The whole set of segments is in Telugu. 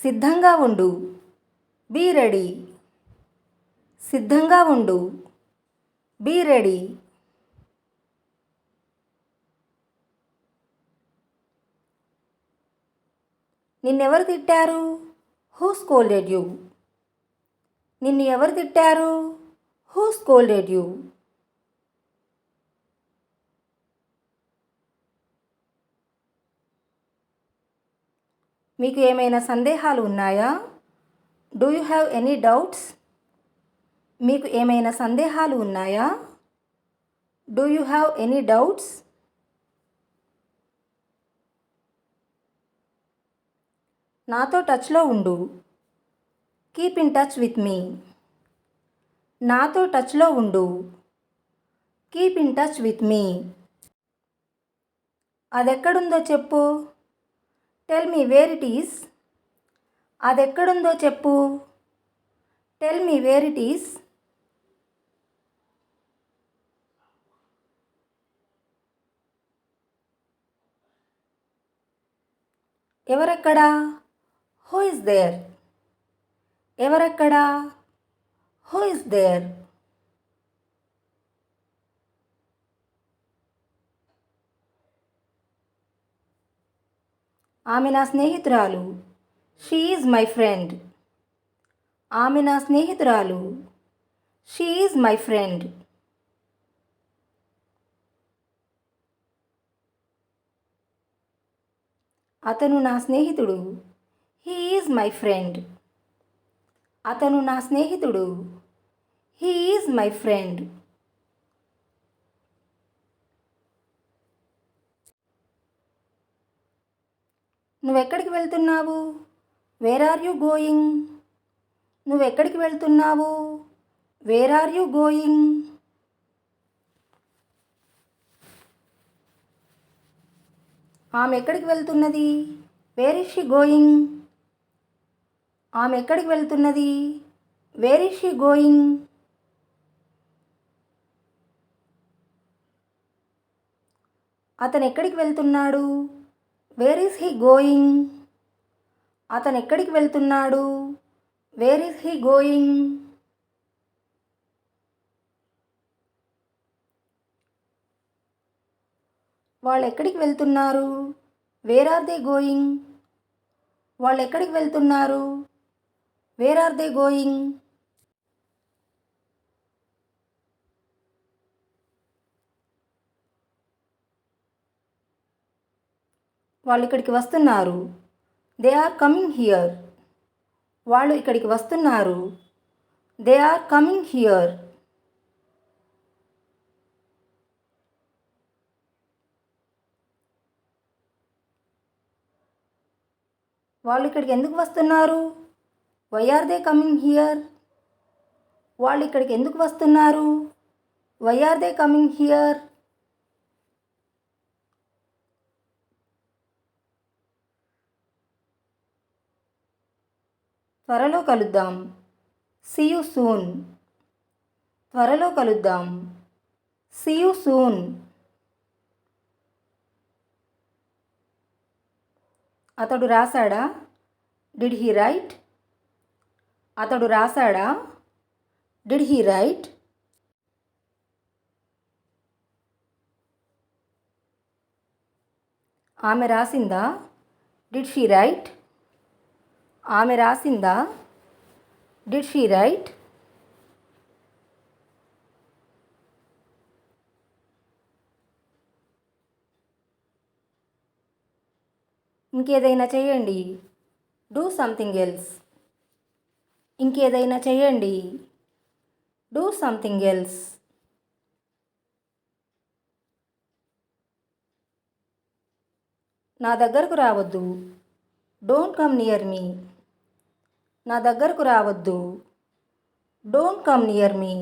సిద్ధంగా ఉండు. Be ready. సిద్ధంగా ఉండు. Be ready. నిన్నెవరు తిట్టారు? Who scolded you? నిన్ను ఎవరు తిట్టారు? Who scolded you? మీకు ఏమైనా సందేహాలు ఉన్నాయా? Do you have any doubts? మీకు ఏమైనా సందేహాలు ఉన్నాయా? Do you have any doubts? నాతో టచ్లో ఉండు. Keep in touch with me. నాతో టచ్లో ఉండు. Keep in touch with me. అదెక్కడుందో చెప్పు. Tell me where it is. అదెక్కడుందో చెప్పు. Tell me where it is. ఎవరెక్కడా? Who is there? ఎవరెక్కడా? Who is there? ఆమె నా స్నేహితురాలు. She is my friend. ఆమె నా స్నేహితురాలు. She is my friend. అతను నా స్నేహితుడు. He is my friend. అతను నా స్నేహితుడు. He is my friend. నువ్వెక్కడికి వెళ్తున్నావు? Where are you going? నువ్వెక్కడికి వెళ్తున్నావు? Where are you going? ఆమె ఎక్కడికి వెళ్తున్నది? Where is she going? ఆమె ఎక్కడికి వెళ్తున్నది? Where is she going? అతను ఎక్కడికి వెళ్తున్నాడు? Where is he going? అతను ఎక్కడికి వెళ్తున్నాడు? Where is he going? వాళ్ళు ఎక్కడికి వెళ్తున్నారు? Where are they going? వాళ్ళు ఎక్కడికి వెళ్తున్నారు? Where are they going? వాళ్ళు ఇక్కడికి వస్తున్నారు. They are coming here. వాళ్ళు ఇక్కడికి వస్తున్నారు. They are coming here. వాళ్ళు ఇక్కడికి ఎందుకు వస్తున్నారు? Why are they coming here? వాళ్ళు ఇక్కడికి ఎందుకు వస్తున్నారు? Why are they coming here? త్వరలో కలుద్దాం. See you soon. త్వరలో కలుద్దాం. See you soon. అతడు రాశాడా? Did he right? అతడు రాశాడా? Did he right? ఆమె రాసిందా? Did she right? ఆమె రాసిందా? Did she write? ఇంకేదైనా చేయండి. Do something else. ఇంకేదైనా చేయండి. Do something else. నా దగ్గరకు రావద్దు. Don't come near me. నా దగ్గరకు రావద్దు. Don't come near me.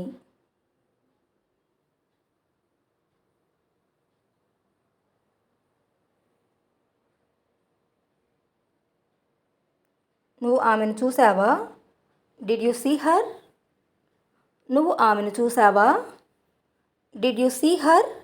నువ్వు ఆమెను చూసావా? Did you see her? నువ్వు ఆమెను చూసావా? Did you see her?